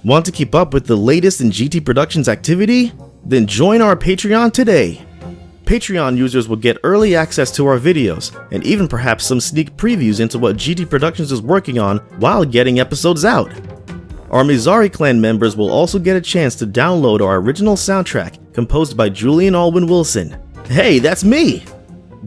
Want to keep up with the latest in GT Productions activity? Then join our Patreon today. Patreon users will get early access to our videos, and even perhaps some sneak previews into what GT Productions is working on while getting episodes out. Our Mizari clan members will also get a chance to download our original soundtrack composed by Julian Alwyn Wilson. Hey, that's me!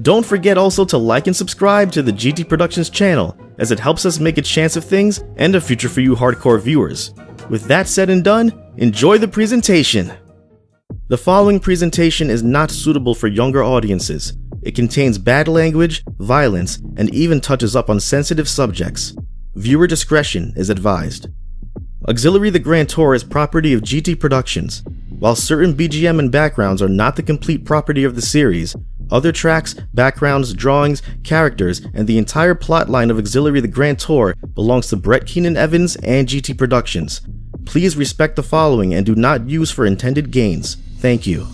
Don't forget also to like and subscribe to the GT Productions channel, as it helps us make a chance of things and a future for you hardcore viewers. With that said and done, enjoy the presentation! The following presentation is not suitable for younger audiences. It contains bad language, violence, and even touches up on sensitive subjects. Viewer discretion is advised. Auxillary the Grand Tour is property of GT Productions. While certain BGM and backgrounds are not the complete property of the series, other tracks, backgrounds, drawings, characters, and the entire plotline of Auxillary the Grand Tour belongs to Brett Keenan Evans and GT Productions. Please respect the following and do not use for intended gains. Thank you.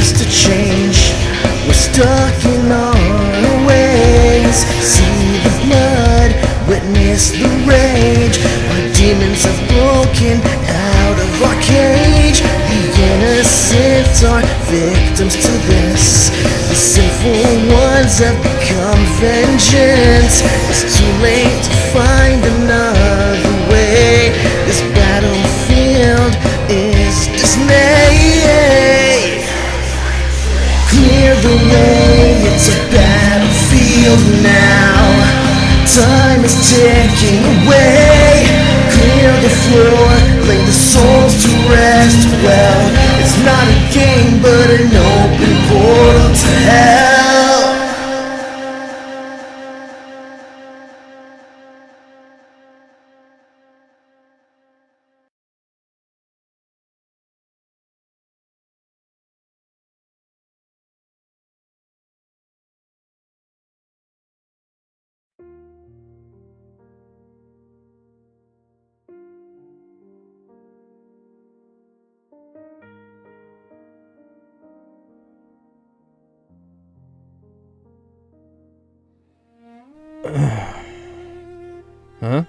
To change, we're stuck in our ways. See the blood, witness the rage. Our demons have broken out of our cage. The innocent are victims to this. The sinful ones have become vengeance. It's too late to find another way. This battlefield is dismay. Clear the way, it's a battlefield now. Time is ticking away. Clear the floor, lay the souls to rest. Well, it's not a game, but an open portal to hell. Huh?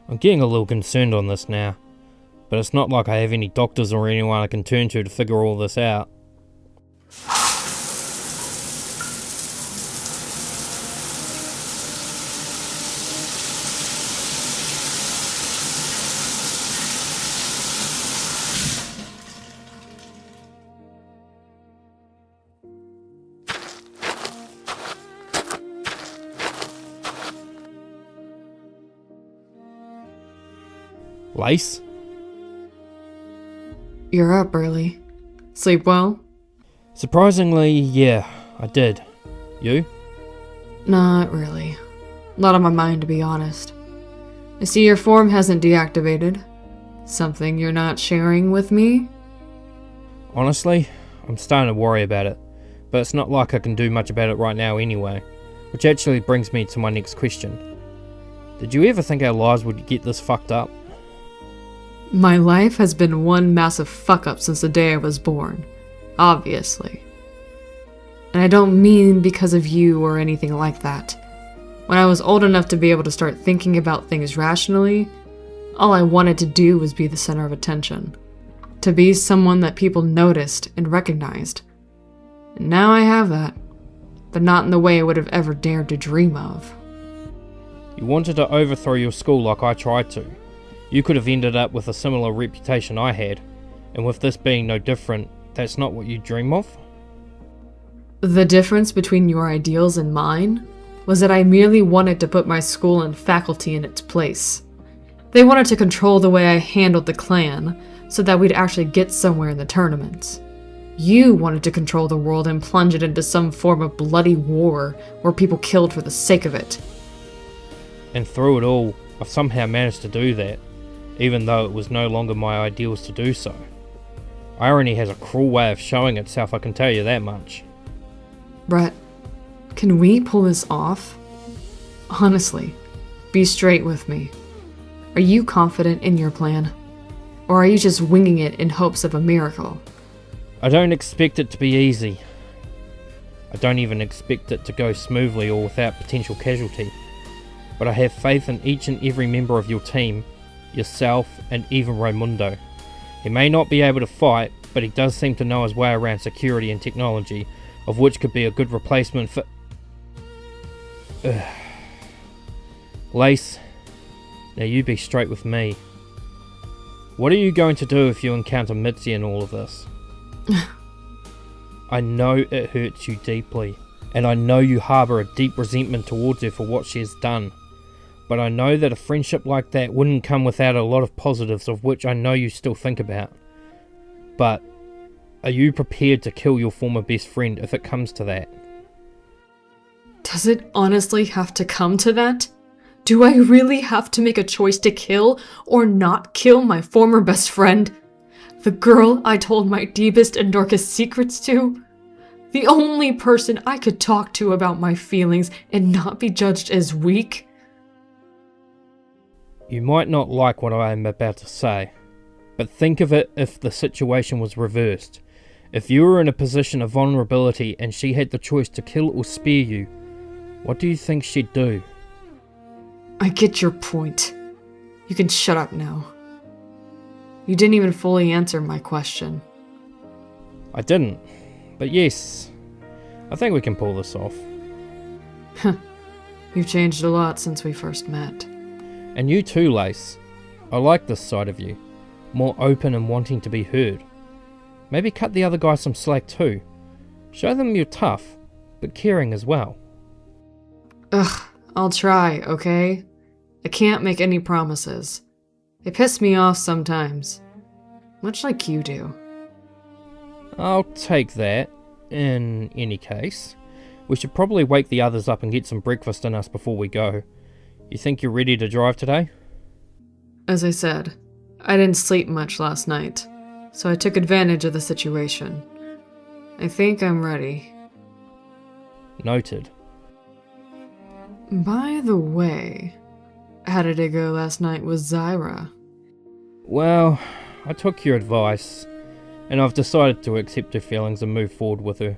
I'm getting a little concerned on this now, but it's not like I have any doctors or anyone I can turn to figure all this out. Lace? You're up early. Sleep well? Surprisingly, yeah, I did. You? Not really. Not on my mind, to be honest. I see your form hasn't deactivated. Something you're not sharing with me? Honestly, I'm starting to worry about it, but it's not like I can do much about it right now anyway, which actually brings me to my next question. Did you ever think our lives would get this fucked up? My life has been one massive fuck-up since the day I was born. Obviously. And I don't mean because of you or anything like that. When I was old enough to be able to start thinking about things rationally, all I wanted to do was be the center of attention. To be someone that people noticed and recognized. And now I have that, but not in the way I would have ever dared to dream of. You wanted to overthrow your school like I tried to. You could have ended up with a similar reputation I had, and with this being no different, that's not what you dream of? The difference between your ideals and mine was that I merely wanted to put my school and faculty in its place. They wanted to control the way I handled the clan, so that we'd actually get somewhere in the tournaments. You wanted to control the world and plunge it into some form of bloody war where people killed for the sake of it. And through it all, I've somehow managed to do that, even though it was no longer my ideals to do so. Irony has a cruel way of showing itself, I can tell you that much. Brett, can we pull this off? Honestly, be straight with me. Are you confident in your plan? Or are you just winging it in hopes of a miracle? I don't expect it to be easy. I don't even expect it to go smoothly or without potential casualty. But I have faith in each and every member of your team, yourself, and even Raimundo. He may not be able to fight, but he does seem to know his way around security and technology, of which could be a good replacement for... Lace, now you be straight with me. What are you going to do if you encounter Mitzi in all of this? I know it hurts you deeply, and I know you harbour a deep resentment towards her for what she has done. But I know that a friendship like that wouldn't come without a lot of positives, of which I know you still think about. But are you prepared to kill your former best friend if it comes to that? Does it honestly have to come to that? Do I really have to make a choice to kill or not kill my former best friend? The girl I told my deepest and darkest secrets to? The only person I could talk to about my feelings and not be judged as weak? You might not like what I am about to say, but think of it if the situation was reversed. If you were in a position of vulnerability and she had the choice to kill or spare you, what do you think she'd do? I get your point. You can shut up now. You didn't even fully answer my question. I didn't, but yes, I think we can pull this off. You've changed a lot since we first met. And you too, Lace. I like this side of you. More open and wanting to be heard. Maybe cut the other guy some slack too. Show them you're tough, but caring as well. Ugh, I'll try, okay? I can't make any promises. They piss me off sometimes. Much like you do. I'll take that. In any case, we should probably wake the others up and get some breakfast in us before we go. You think you're ready to drive today? As I said, I didn't sleep much last night, so I took advantage of the situation. I think I'm ready. Noted. By the way, how did it go last night with Zyra? Well, I took your advice, and I've decided to accept her feelings and move forward with her.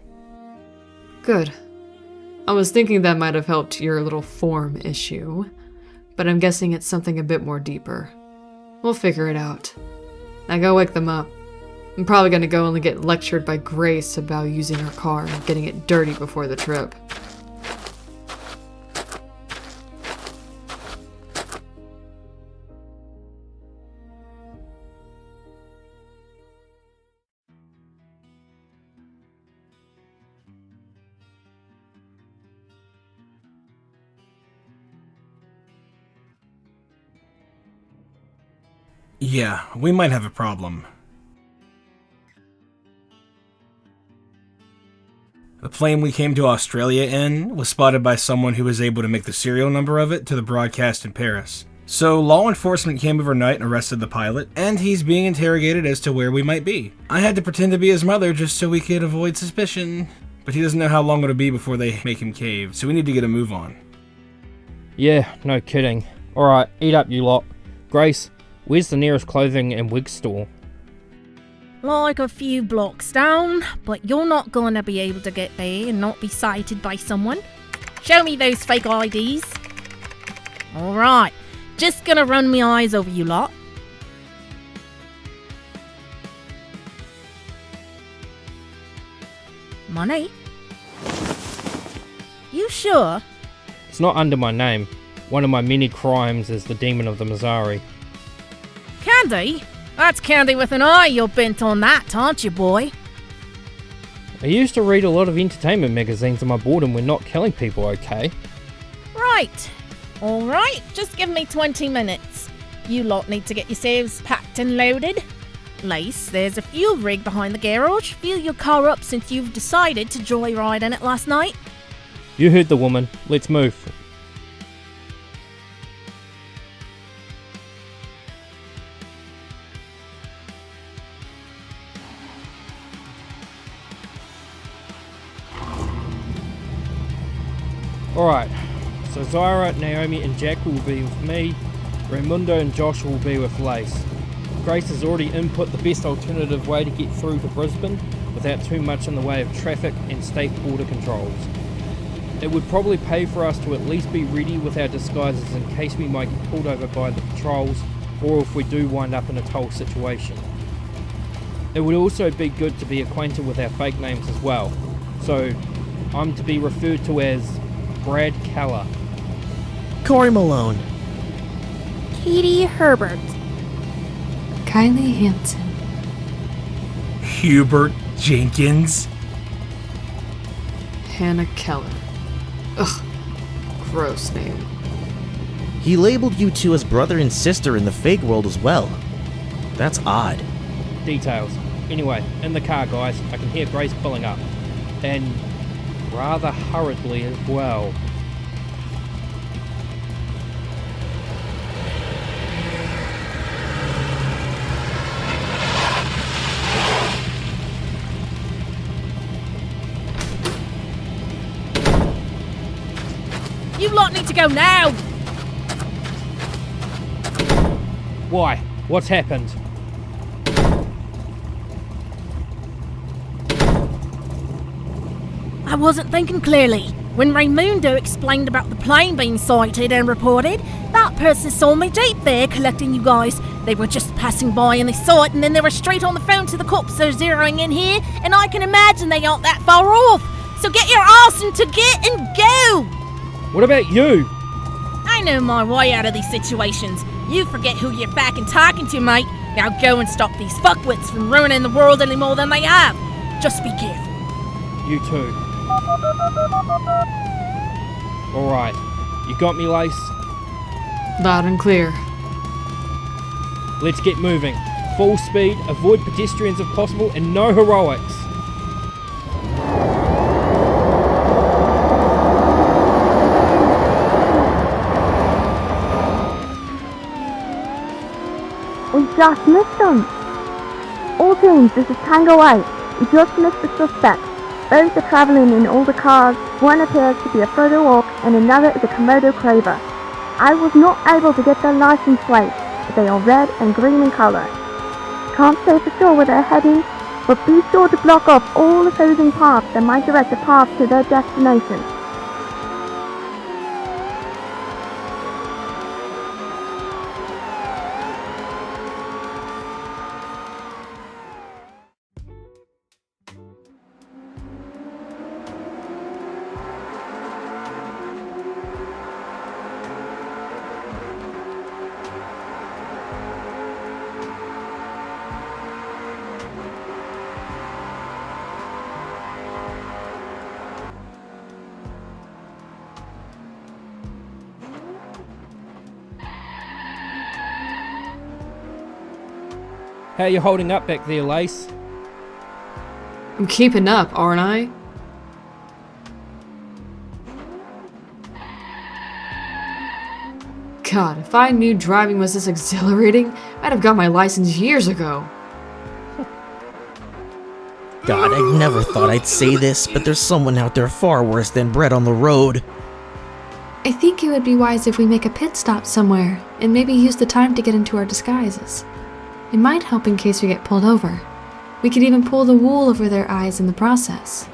Good. I was thinking that might have helped your little form issue, but I'm guessing it's something a bit more deeper. We'll figure it out. Now go wake them up. I'm probably gonna go and get lectured by Grace about using her car and getting it dirty before the trip. Yeah, we might have a problem. The plane we came to Australia in was spotted by someone who was able to make the serial number of it to the broadcast in Paris. So law enforcement came overnight and arrested the pilot, and he's being interrogated as to where we might be. I had to pretend to be his mother just so we could avoid suspicion, but he doesn't know how long it'll be before they make him cave, so we need to get a move on. Yeah, no kidding. Alright, eat up you lot. Grace, where's the nearest clothing and wig store? Like a few blocks down, but you're not gonna be able to get there and not be sighted by someone. Show me those fake IDs. Alright, just gonna run my eyes over you lot. Money? You sure? It's not under my name. One of my many crimes is the demon of the Mizari. Candy? That's candy with an eye, you're bent on that, aren't you, boy? I used to read a lot of entertainment magazines in my boredom when not killing people, okay? Right. Alright, just give me 20 minutes. You lot need to get yourselves packed and loaded. Lace, there's a fuel rig behind the garage. Fuel your car up since you've decided to joyride in it last night. You heard the woman. Let's move. Alright, so Zyra, Naomi and Jack will be with me, Raimundo and Josh will be with Lace. Grace has already input the best alternative way to get through to Brisbane without too much in the way of traffic and state border controls. It would probably pay for us to at least be ready with our disguises in case we might get pulled over by the patrols or if we do wind up in a toll situation. It would also be good to be acquainted with our fake names as well, so I'm to be referred to as Brad Keller. Corey Malone. Katie Herbert. Kylie Hansen. Hubert Jenkins. Hannah Keller. Ugh. Gross name. He labeled you two as brother and sister in the fake world as well. That's odd. Details. Anyway, in the car, guys, I can hear Grace pulling up. And rather hurriedly as well. You lot need to go now! Why? What's happened? I wasn't thinking clearly. When Raimundo explained about the plane being sighted and reported, that person saw me Jeep there collecting you guys. They were just passing by and they saw it and then they were straight on the phone to the cops. They're zeroing in here and I can imagine they aren't that far off. So get your ass into gear and go! What about you? I know my way out of these situations. You forget who you're fucking talking to, mate. Now go and stop these fuckwits from ruining the world any more than they have. Just be careful. You too. Alright, you got me, Lace? Loud and clear. Let's get moving. Full speed, avoid pedestrians if possible, and no heroics. We just missed them! All teams, this is Tango 8. We just missed the suspect. Both are travelling in older cars. One appears to be a Frodo Walk and another is a Komodo Craver. I was not able to get their license plates, but they are red and green in colour. Can't say for sure where they're heading, but be sure to block off all opposing paths that might direct the path to their destination. How you holding up back there, Lace? I'm keeping up, aren't I? God, if I knew driving was this exhilarating, I'd have got my license years ago. God, I never thought I'd say this, but there's someone out there far worse than Brett on the road. I think it would be wise if we make a pit stop somewhere, and maybe use the time to get into our disguises. It might help in case we get pulled over. We could even pull the wool over their eyes in the process.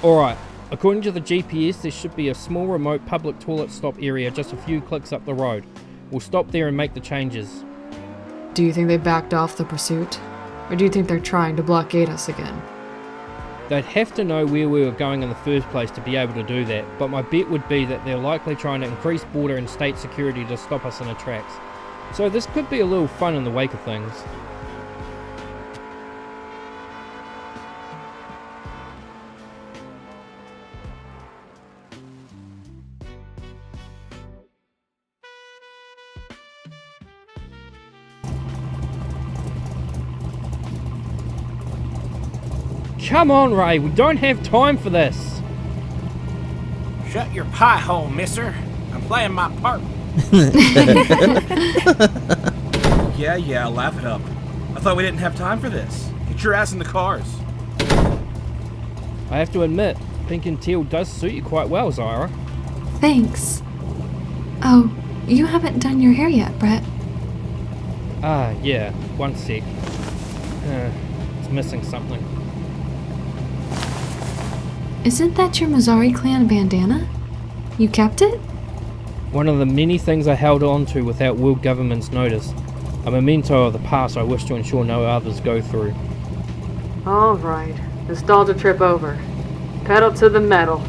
Alright, according to the GPS, there should be a small remote public toilet stop area just a few clicks up the road. We'll stop there and make the changes. Do you think they backed off the pursuit? Or do you think they're trying to blockade us again? They'd have to know where we were going in the first place to be able to do that, but my bet would be that they're likely trying to increase border and state security to stop us in our tracks. So this could be a little fun in the wake of things. Come on, Ray, we don't have time for this. Shut your pie hole, mister. I'm playing my part. Yeah, laugh it up. I thought we didn't have time for this. Get your ass in the cars. I have to admit, pink and teal does suit you quite well, Zyra. Thanks. Oh, you haven't done your hair yet, Brett. Ah, yeah, one sec. It's missing something. Isn't that your Mizari clan bandana? You kept it? One of the many things I held on to without world government's notice. A memento of the past I wish to ensure no others go through. Alright, nostalgia trip over. Pedal to the metal.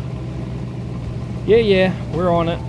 Yeah, we're on it.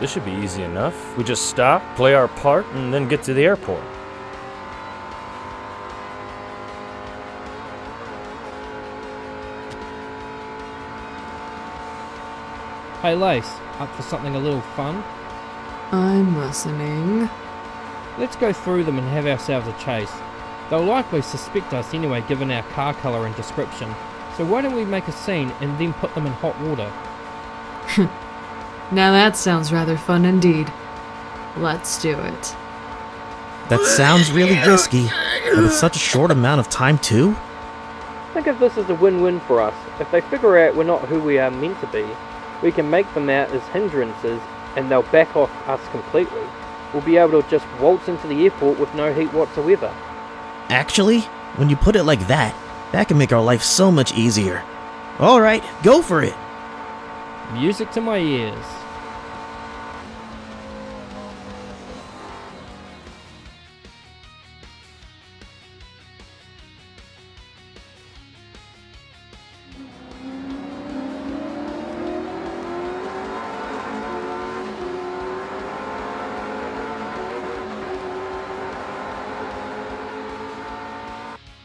This should be easy enough. We just stop, play our part, and then get to the airport. Hey Lace, up for something a little fun? I'm listening. Let's go through them and have ourselves a chase. They'll likely suspect us anyway given our car colour and description, so why don't we make a scene and then put them in hot water? Now that sounds rather fun indeed. Let's do it. That sounds really risky, and with such a short amount of time too? Think of this as a win-win for us. If they figure out we're not who we are meant to be, we can make them out as hindrances and they'll back off us completely. We'll be able to just waltz into the airport with no heat whatsoever. Actually, when you put it like that can make our life so much easier. Alright, go for it! Music to my ears.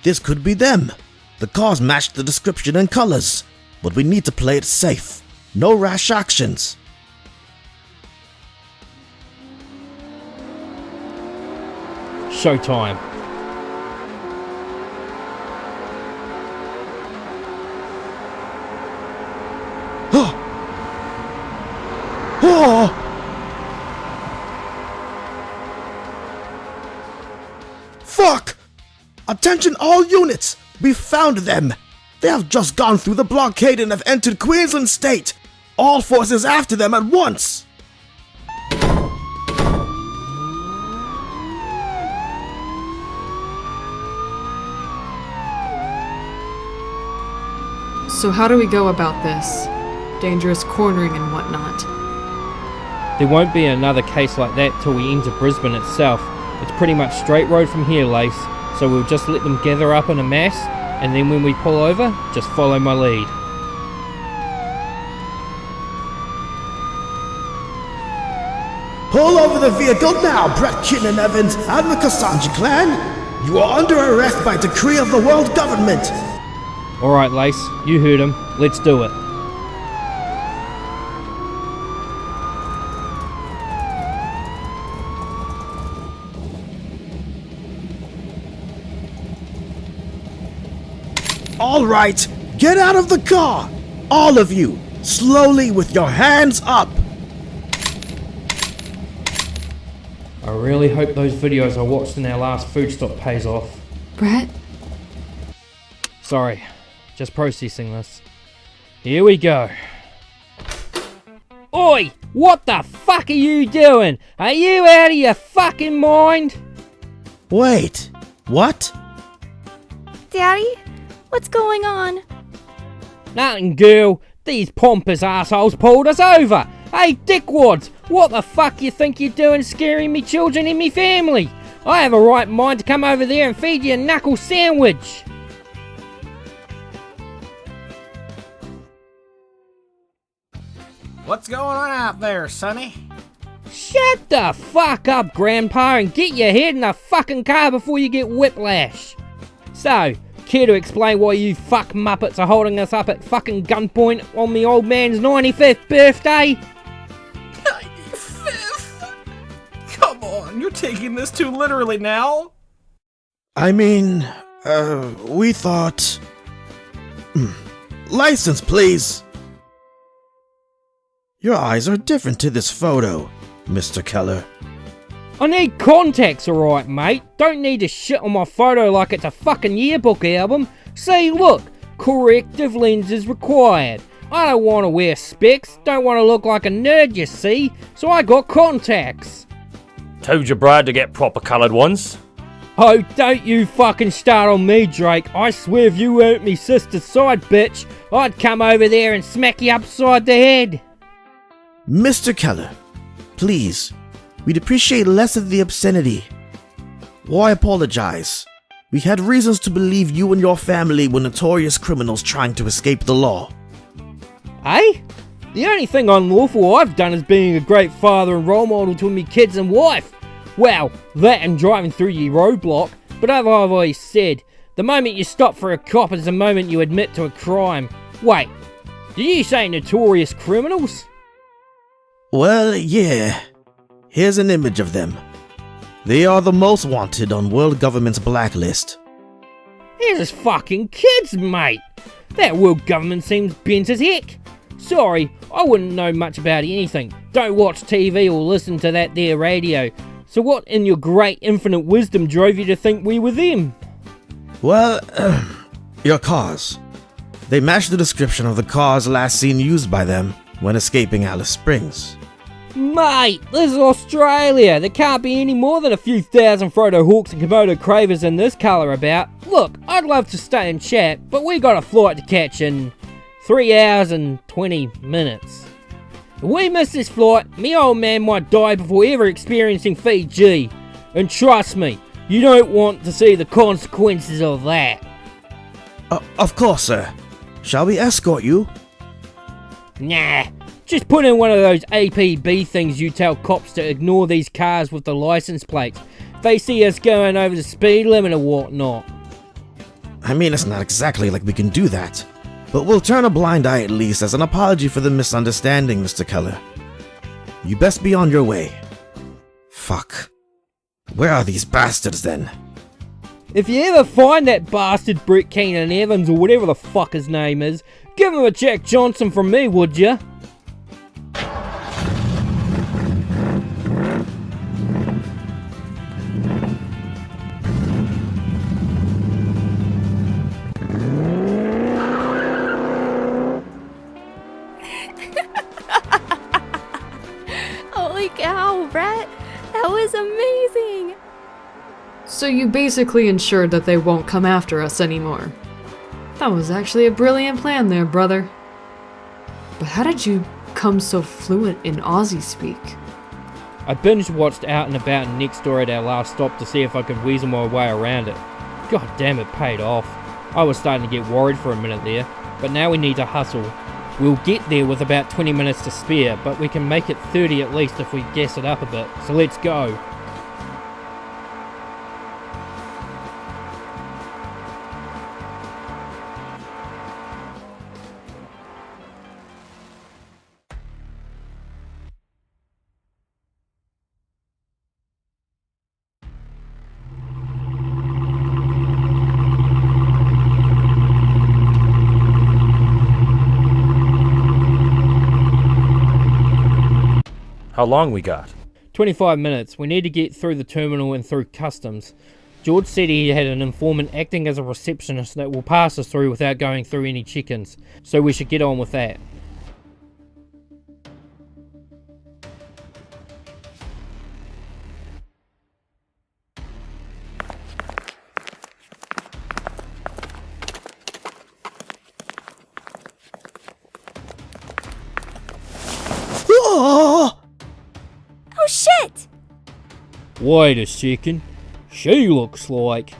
This could be them. The cars match the description and colors, but we need to play it safe. No rash actions. Showtime. Fuck! Attention all units! We found them! They have just gone through the blockade and have entered Queensland State! All forces after them at once! So how do we go about this? Dangerous cornering and whatnot. There won't be another case like that till we enter Brisbane itself. It's pretty much straight road from here, Lace, so we'll just let them gather up in a mass, and then when we pull over, just follow my lead. Pull over the vehicle now, Brett Kinnan Evans and the Kasanji clan! You are under arrest by decree of the world government! Alright, Lace, you heard him. Let's do it. Alright, get out of the car! All of you, slowly with your hands up! I really hope those videos I watched in our last food stop pays off. Brett? Sorry, just processing this. Here we go. Oi! What the fuck are you doing? Are you out of your fucking mind? Wait, what? Daddy? What's going on? Nothing, girl. These pompous assholes pulled us over. Hey, dickwads, what the fuck you think you're doing scaring me children and me family? I have a right mind to come over there and feed you a knuckle sandwich. What's going on out there, Sonny? Shut the fuck up, Grandpa, and get your head in the fucking car before you get whiplash. So, care to explain why you fuck muppets are holding us up at fucking gunpoint on me old man's 95th birthday? 95th? Come on, you're taking this too literally now. I mean, we thought... License, please! Your eyes are different to this photo, Mr. Keller. I need contacts, alright, mate. Don't need to shit on my photo like it's a fucking yearbook album. See, look, corrective lenses required. I don't want to wear specs, don't want to look like a nerd, you see, so I got contacts. Told your bride to get proper coloured ones. Oh, don't you fucking start on me, Drake. I swear if you weren't me sister's side, bitch, I'd come over there and smack you upside the head. Mr. Keller, please, we'd appreciate less of the obscenity. Why apologize? We had reasons to believe you and your family were notorious criminals trying to escape the law. Eh? The only thing unlawful I've done is being a great father and role model to me kids and wife. Well, that and driving through your roadblock, but as I've always said, the moment you stop for a cop is the moment you admit to a crime. Wait, did you say notorious criminals? Well, yeah. Here's an image of them. They are the most wanted on world government's blacklist. They're just fucking kids, mate. That world government seems bent as heck. Sorry, I wouldn't know much about anything. Don't watch TV or listen to that there radio. So what in your great infinite wisdom drove you to think we were them? Well, your cars. They match the description of the cars last seen used by them when escaping Alice Springs. Mate, this is Australia. There can't be any more than a few thousand Frodo Hawks and Komodo Cravers in this colour about. Look, I'd love to stay and chat, but we got a flight to catch in 3 hours and 20 minutes. If we miss this flight, me old man might die before ever experiencing Fiji. And trust me, you don't want to see the consequences of that. Of course, sir. Shall we escort you? Nah, just put in one of those APB things you tell cops to ignore these cars with the license plates if they see us going over the speed limit or whatnot. I mean, it's not exactly like we can do that. But we'll turn a blind eye at least as an apology for the misunderstanding, Mr. Keller. You best be on your way. Fuck. Where are these bastards then? If you ever find that bastard Brett Keenan Evans or whatever the fuck his name is, give him a Jack Johnson from me, would ya? Holy cow, Brett! That was amazing! So you basically ensured that they won't come after us anymore. That was actually a brilliant plan there, brother. But how did you become so fluent in Aussie speak? I binge watched Out and About next door at our last stop to see if I could weasel my way around it. God damn, it paid off. I was starting to get worried for a minute there, but now we need to hustle. We'll get there with about 20 minutes to spare, but we can make it 30 at least if we gas it up a bit, so let's go. How long we got? 25 minutes. We need to get through the terminal and through customs. George said he had an informant acting as a receptionist that will pass us through without going through any chickens, so we should get on with that. Oh! Oh shit! Wait a second. She looks like...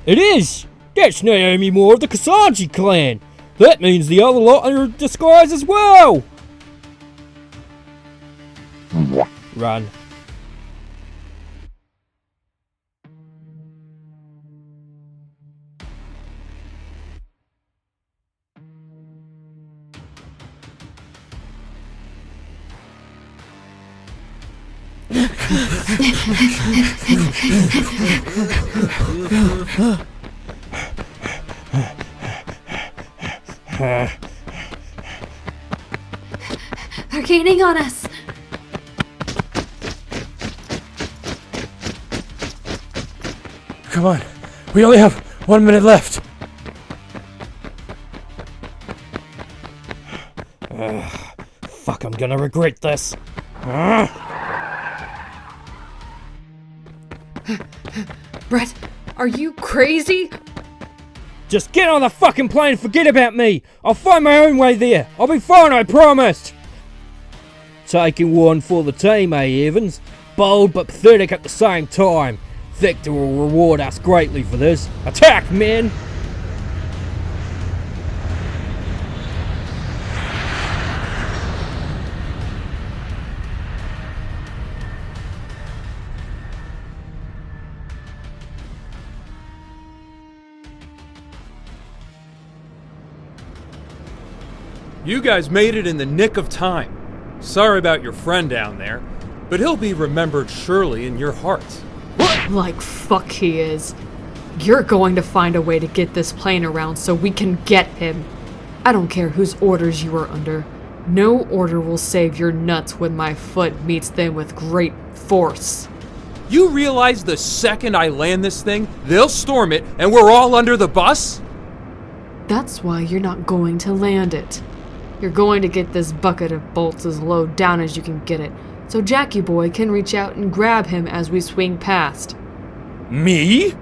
It is! That's Naomi Moore of the Kasanji clan! That means the other lot are in disguise as well! Run. They're gaining on us. Come on. We only have 1 minute left. Fuck, I'm gonna regret this. Brett, are you crazy? Just get on the fucking plane and forget about me! I'll find my own way there! I'll be fine, I promise! Taking one for the team, eh, Evans? Bold but pathetic at the same time. Victor will reward us greatly for this. Attack, men! You guys made it in the nick of time. Sorry about your friend down there, but he'll be remembered surely in your hearts. Like fuck he is. You're going to find a way to get this plane around so we can get him. I don't care whose orders you are under. No order will save your nuts when my foot meets them with great force. You realize the second I land this thing, they'll storm it and we're all under the bus? That's why you're not going to land it. You're going to get this bucket of bolts as low down as you can get it, so Jackie Boy can reach out and grab him as we swing past. Me?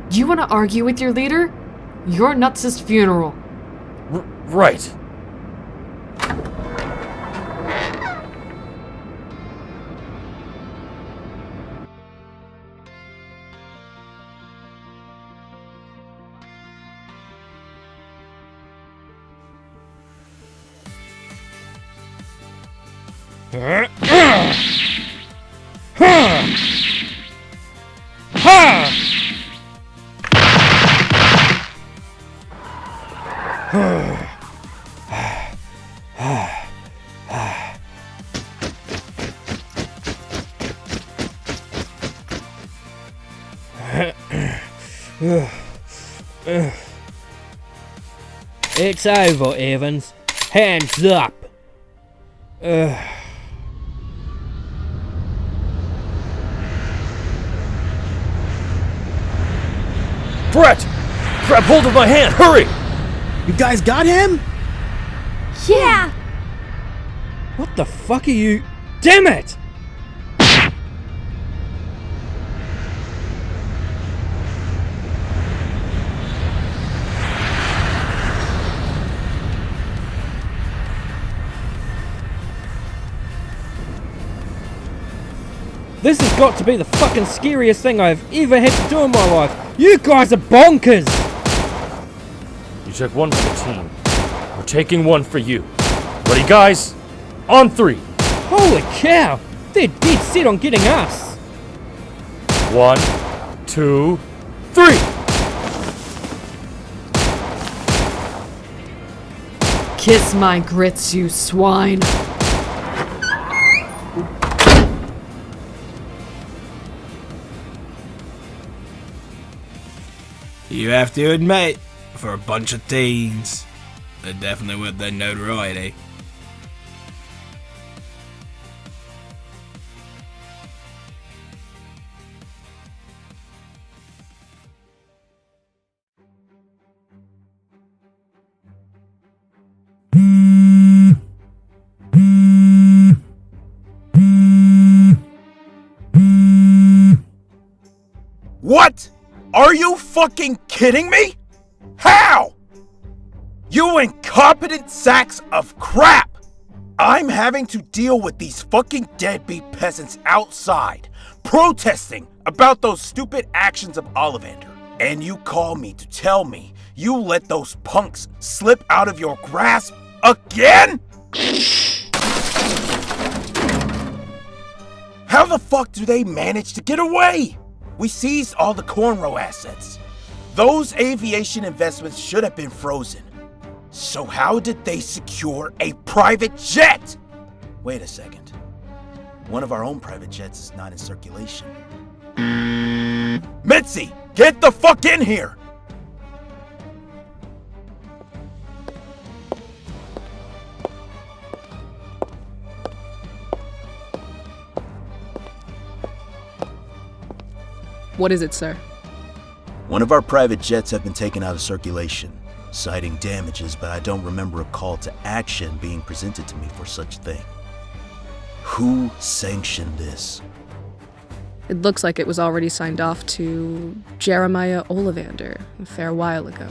Do you want to argue with your leader? You're Nuts' funeral. Right. It's over, Evans. Hands up. Brett! Grab hold of my hand, hurry! You guys got him? Yeah! What the fuck are you... Damn it! This has got to be the fucking scariest thing I've ever had to do in my life. You guys are bonkers! You took one for the team. We're taking one for you. Ready, guys? On 3. Holy cow! They're dead set on getting us! 1, 2, 3! Kiss my grits, you swine. You have to admit, for a bunch of teens, they definitely want that notoriety. What? Are you fucking kidding me? How? You incompetent sacks of crap! I'm having to deal with these fucking deadbeat peasants outside, protesting about those stupid actions of Ollivander. And you call me to tell me you let those punks slip out of your grasp again? How the fuck do they manage to get away? We seized all the cornrow assets. Those aviation investments should have been frozen. So how did they secure a private jet? Wait a second. One of our own private jets is not in circulation. Mitzi, get the fuck in here! What is it, sir? One of our private jets have been taken out of circulation, citing damages, but I don't remember a call to action being presented to me for such thing. Who sanctioned this? It looks like it was already signed off to Jeremiah Ollivander a fair while ago.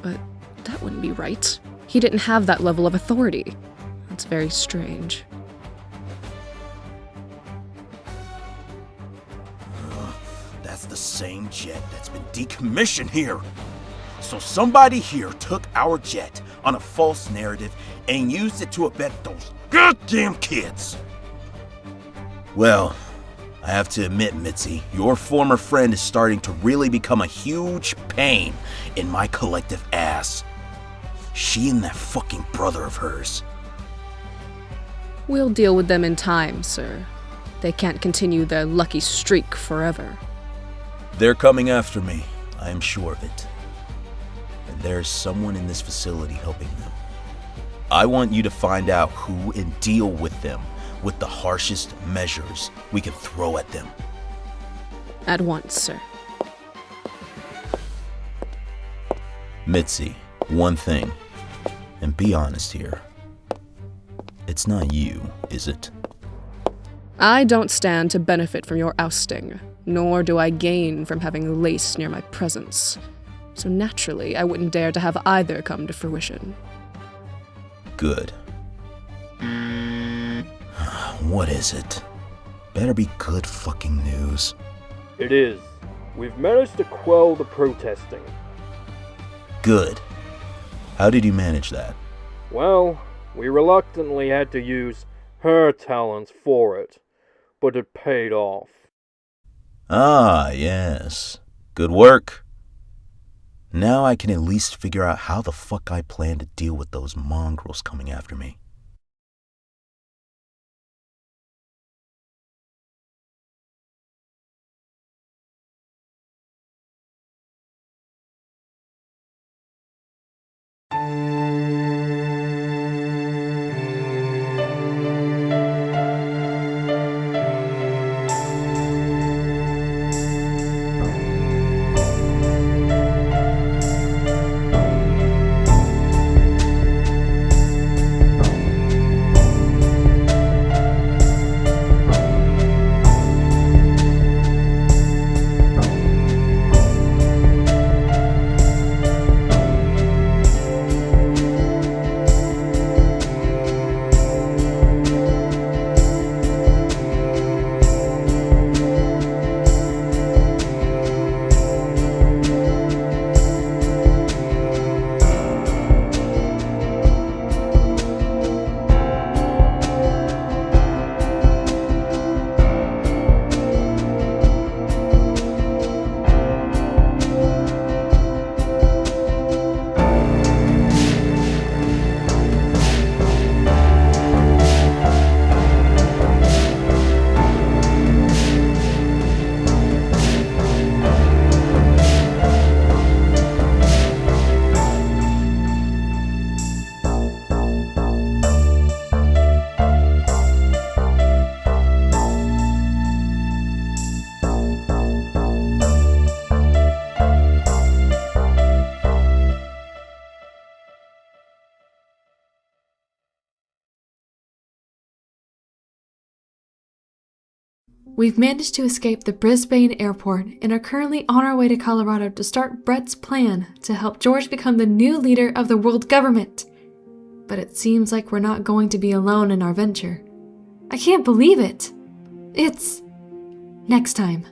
But that wouldn't be right. He didn't have that level of authority. That's very strange. That's the same jet that's been decommissioned here. So somebody here took our jet on a false narrative and used it to abet those goddamn kids. Well, I have to admit, Mitzi, your former friend is starting to really become a huge pain in my collective ass. She and that fucking brother of hers. We'll deal with them in time, sir. They can't continue their lucky streak forever. They're coming after me, I am sure of it. And there's someone in this facility helping them. I want you to find out who and deal with them with the harshest measures we can throw at them. At once, sir. Mitzi, one thing, and be honest here. It's not you, is it? I don't stand to benefit from your ousting, nor do I gain from having lace near my presence. So naturally, I wouldn't dare to have either come to fruition. Good. What is it? Better be good fucking news. It is. We've managed to quell the protesting. Good. How did you manage that? Well, we reluctantly had to use her talents for it, but it paid off. Ah, yes. Good work. Now I can at least figure out how the fuck I plan to deal with those mongrels coming after me. We've managed to escape the Brisbane airport and are currently on our way to Colorado to start Brett's plan to help George become the new leader of the world government. But it seems like we're not going to be alone in our venture. I can't believe it. It's... Next time,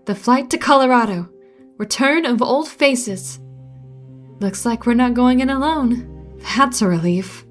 the flight to Colorado. Return of old faces. Looks like we're not going in alone. That's a relief.